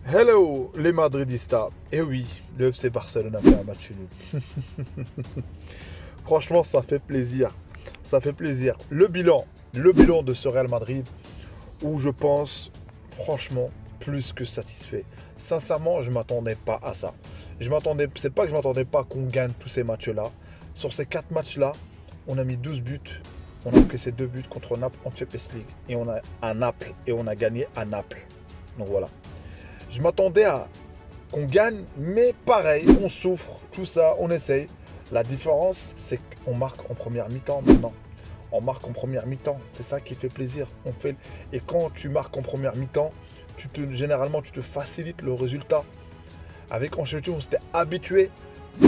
Hello les Madridistas. Et oui, le FC Barcelone a fait un match nul. Franchement, ça fait plaisir. Ça fait plaisir. Le bilan de ce Real Madrid, où je pense, franchement, plus que satisfait. Sincèrement, je m'attendais pas à ça. C'est pas que je m'attendais pas qu'on gagne tous ces matchs-là. Sur ces 4 matchs-là, on a mis 12 buts. On a encaissé 2 buts contre Naples en Champions League. Et on a à Naples. Et on a gagné à Naples. Donc voilà. Je m'attendais à qu'on gagne, mais pareil, on souffre, tout ça, on essaye. La différence, c'est qu'on marque en première mi-temps maintenant. On marque en première mi-temps, c'est ça qui fait plaisir. Et quand tu marques en première mi-temps, généralement, tu te facilites le résultat. Avec Ancelotti, on s'était habitué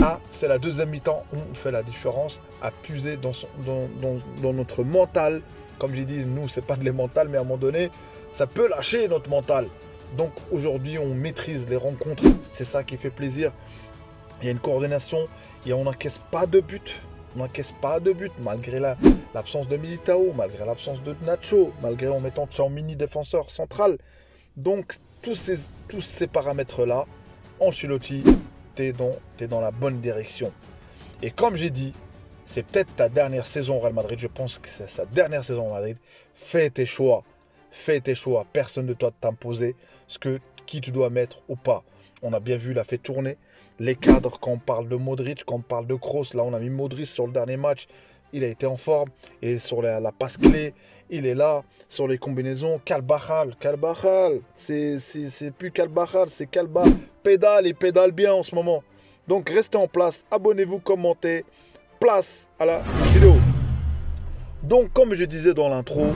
à, c'est la deuxième mi-temps, on fait la différence, à puiser dans notre mental. Comme j'ai dit, nous, c'est pas de les mental, mais à un moment donné, ça peut lâcher notre mental. Donc aujourd'hui, on maîtrise les rencontres. C'est ça qui fait plaisir. Il y a une coordination et on n'encaisse pas de but. On n'encaisse pas de but malgré l'absence de Militao, malgré l'absence de Nacho, malgré en mettant Tchouaméni défenseur central. Donc tous ces paramètres-là, Ancelotti, t'es dans la bonne direction. Et comme j'ai dit, c'est peut-être ta dernière saison au Real Madrid. Je pense que c'est sa dernière saison au Madrid. Fais tes choix. Fais tes choix. Personne ne doit t'imposer qui tu dois mettre ou pas. On a bien vu, il a fait tourner les cadres quand on parle de Modric, quand on parle de Kroos. Là, on a mis Modric sur le dernier match. Il a été en forme. Et sur la passe clé, il est là. Sur les combinaisons, Carvajal. C'est plus Carvajal, c'est Calba. Pédale, il pédale bien en ce moment. Donc, restez en place. Abonnez-vous, commentez. Place à la vidéo. Donc, comme je disais dans l'intro,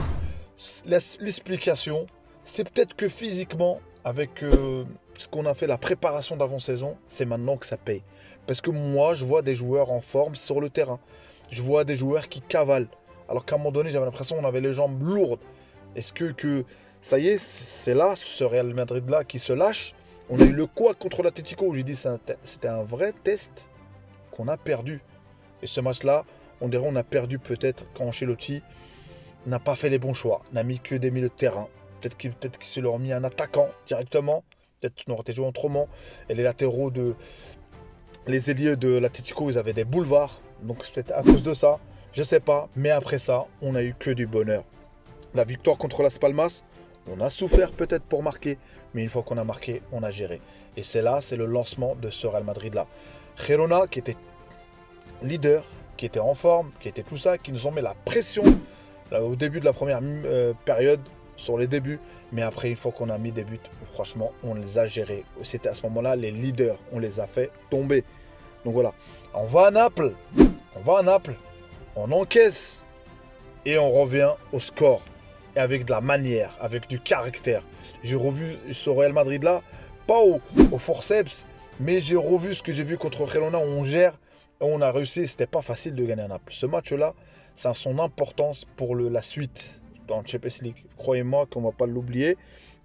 l'explication, c'est peut-être que physiquement, avec ce qu'on a fait, la préparation d'avant-saison, c'est maintenant que ça paye. Parce que moi, je vois des joueurs en forme sur le terrain. Je vois des joueurs qui cavalent. Alors qu'à un moment donné, j'avais l'impression qu'on avait les jambes lourdes. Est-ce que ça y est, c'est là, ce Real Madrid-là qui se lâche. On a eu le quoi contre l'Atlético où j'ai dit c'était un vrai test qu'on a perdu. Et ce match-là, on dirait on a perdu peut-être quand Ancelotti n'a pas fait les bons choix, n'a mis que des milieux de terrain. Peut-être qu'il se leur a mis un attaquant directement. Peut-être qu'on aurait été joué autrement. Et les ailiers de l'Atlético, ils avaient des boulevards. Donc c'est peut-être à cause de ça. Je sais pas. Mais après ça, on a eu que du bonheur. La victoire contre Las Palmas, on a souffert peut-être pour marquer. Mais une fois qu'on a marqué, on a géré. Et c'est le lancement de ce Real Madrid-là. Girona, qui était leader, qui était en forme, qui était tout ça, qui nous ont mis la pression là, au début de la première période, sur les débuts. Mais après, une fois qu'on a mis des buts, franchement, on les a gérés. C'était à ce moment-là les leaders. On les a fait tomber. Donc voilà. On va à Naples. On encaisse. Et on revient au score. Et avec de la manière, avec du caractère. J'ai revu ce Real Madrid-là, pas au forceps, mais j'ai revu ce que j'ai vu contre Girona où on gère. Et on a réussi. C'était pas facile de gagner à Naples. Ce match-là, ça a son importance pour la suite dans le Champions League. Croyez-moi qu'on ne va pas l'oublier.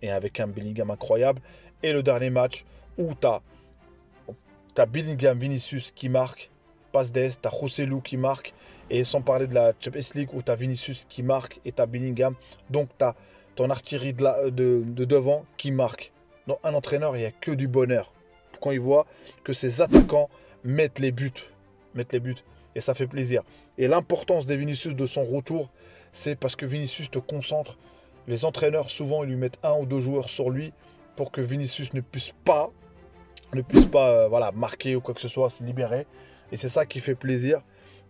Et avec un Bellingham incroyable. Et le dernier match où tu as Bellingham, Vinicius qui marque. Passe d'Est, tu as Joselu qui marque. Et sans parler de la Champions League où tu as Vinicius qui marque et tu as Bellingham. Donc tu as ton artillerie de devant qui marque. Dans un entraîneur, il n'y a que du bonheur. Quand il voit que ses attaquants mettent les buts. Et ça fait plaisir. Et l'importance des Vinicius de son retour, c'est parce que Vinicius te concentre. Les entraîneurs, souvent, ils lui mettent un ou deux joueurs sur lui pour que Vinicius ne puisse pas voilà, marquer ou quoi que ce soit, se libérer. Et c'est ça qui fait plaisir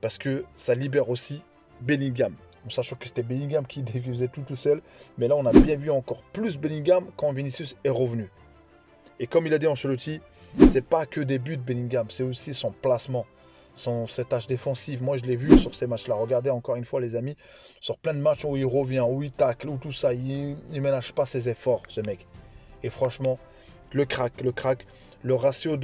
parce que ça libère aussi Bellingham. En sachant que c'était Bellingham qui faisait tout seul. Mais là, on a bien vu encore plus Bellingham quand Vinicius est revenu. Et comme il a dit Ancelotti, c'est pas que des buts Bellingham, c'est aussi son placement. Cette tâche défensive, moi je l'ai vu sur ces matchs-là. Regardez encore une fois les amis, sur plein de matchs où il revient, où il tacle, où tout ça, il ne ménage pas ses efforts, ce mec. Et franchement, le crack, le ratio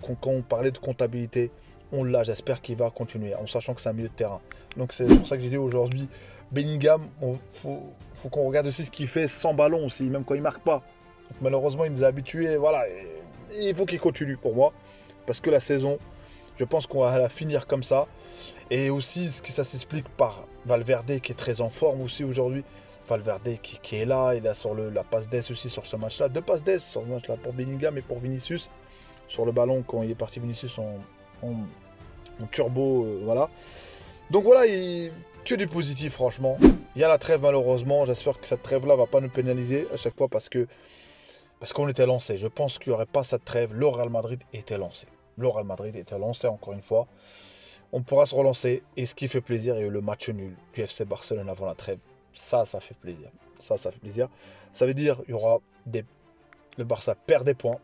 quand on parlait de comptabilité, on l'a, j'espère qu'il va continuer, en sachant que c'est un milieu de terrain. Donc c'est pour ça que j'ai dit aujourd'hui, Bellingham, faut qu'on regarde aussi ce qu'il fait sans ballon aussi, même quand il ne marque pas. Donc, malheureusement, il nous a habitués, voilà, et il faut qu'il continue pour moi, parce que la saison, je pense qu'on va la finir comme ça. Et aussi, ça s'explique par Valverde qui est très en forme aussi aujourd'hui. Valverde qui est là. Il a sur la passe d'ess aussi sur ce match-là. 2 passes d'ess sur ce match-là pour Bellingham et pour Vinicius. Sur le ballon, quand il est parti, Vinicius en turbo, voilà. Donc voilà, que du positif, franchement. Il y a la trêve, malheureusement. J'espère que cette trêve-là va pas nous pénaliser à chaque fois parce qu'on était lancé. Je pense qu'il n'y aurait pas cette trêve. Le Real Madrid était lancé. Le Real Madrid était lancé, encore une fois. On pourra se relancer. Et ce qui fait plaisir, il y a eu le match nul du FC Barcelone avant la trêve. Ça fait plaisir. Ça fait plaisir. Ça veut dire il y aura le Barça perd des points.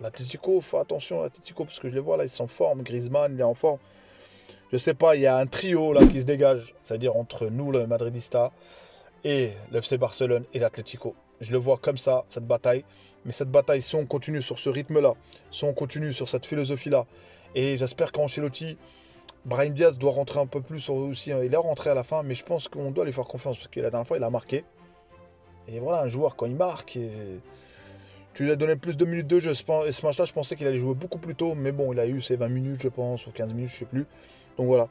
L'Atlético, fais attention à l'Atlético parce que je les vois là, ils sont en forme. Griezmann, il est en forme. Je sais pas, il y a un trio là qui se dégage. C'est-à-dire entre nous, le Madridista, et le FC Barcelone et l'Atlético. Je le vois comme ça, cette bataille. Mais cette bataille, si on continue sur ce rythme-là, si on continue sur cette philosophie-là, et j'espère qu'Ancelotti, Brahim Diaz doit rentrer un peu plus aussi. Il est rentré à la fin, mais je pense qu'on doit lui faire confiance parce que la dernière fois, il a marqué. Et voilà, un joueur, quand il marque, tu lui as donné plus de minutes de jeu. Et ce match-là, je pensais qu'il allait jouer beaucoup plus tôt, mais bon, il a eu ses 20 minutes, je pense, ou 15 minutes, je sais plus. Donc voilà.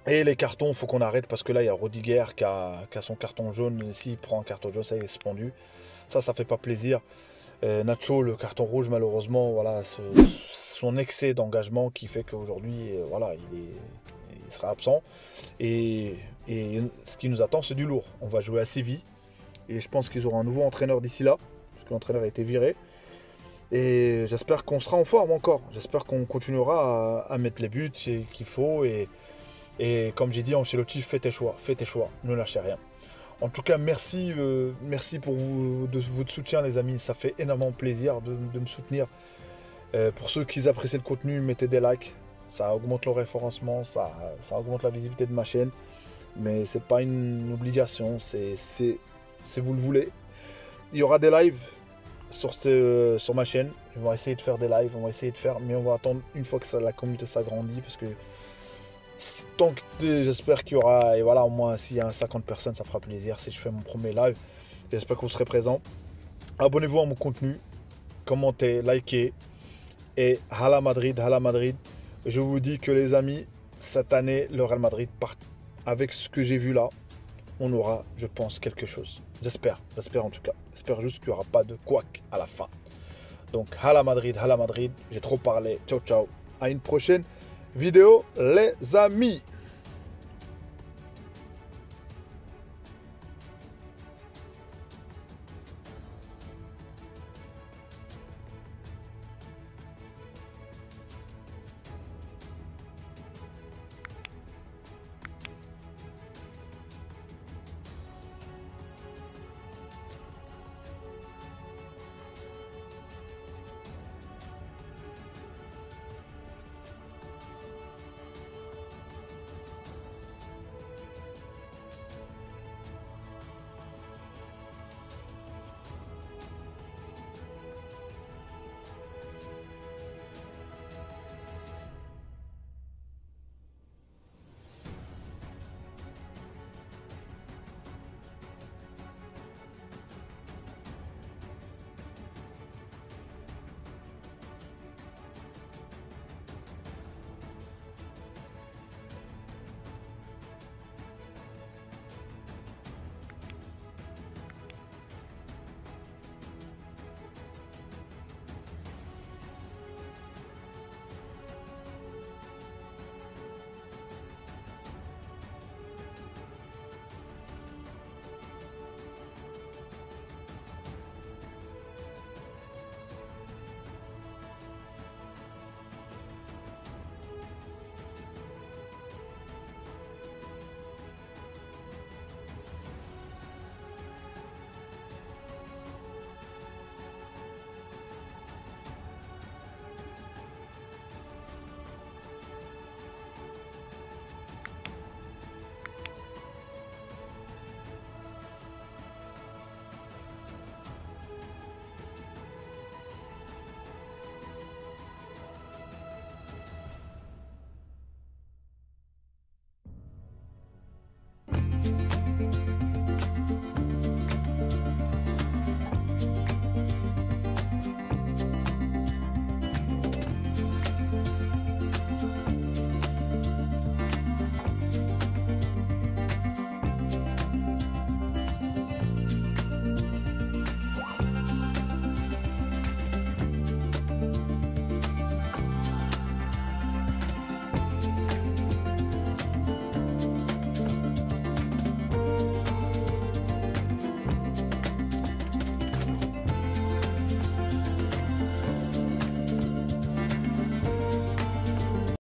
Et les cartons, il faut qu'on arrête parce que là, il y a Rudiger qui a son carton jaune. S'il prend un carton jaune, ça est suspendu. Ça fait pas plaisir. Nacho, le carton rouge, malheureusement, voilà, son excès d'engagement qui fait qu'aujourd'hui, voilà, il sera absent. Et ce qui nous attend, c'est du lourd. On va jouer à Séville. Et je pense qu'ils auront un nouveau entraîneur d'ici là. Parce que l'entraîneur a été viré. Et j'espère qu'on sera en forme encore. J'espère qu'on continuera à mettre les buts qu'il faut. Et comme j'ai dit, Ancelotti, fais tes choix. Ne lâchez rien. En tout cas, merci pour votre soutien, les amis. Ça fait énormément plaisir de me soutenir. Pour ceux qui apprécient le contenu, mettez des likes. Ça augmente le référencement, ça augmente la visibilité de ma chaîne. Mais c'est pas une obligation, c'est vous le voulez. Il y aura des lives sur ma chaîne. On va essayer de faire des lives, mais on va attendre une fois que la communauté s'agrandit parce que tant que j'espère qu'il y aura, et voilà, au moins s'il y a 50 personnes, ça fera plaisir si je fais mon premier live. J'espère que vous serez présents. Abonnez-vous à mon contenu, commentez, likez. Et Hala Madrid, Hala Madrid. Je vous dis que les amis, cette année, le Real Madrid, avec ce que j'ai vu là, on aura, je pense, quelque chose. J'espère en tout cas. J'espère juste qu'il n'y aura pas de couac à la fin. Donc Hala Madrid, j'ai trop parlé. Ciao, ciao. À une prochaine vidéo, les amis.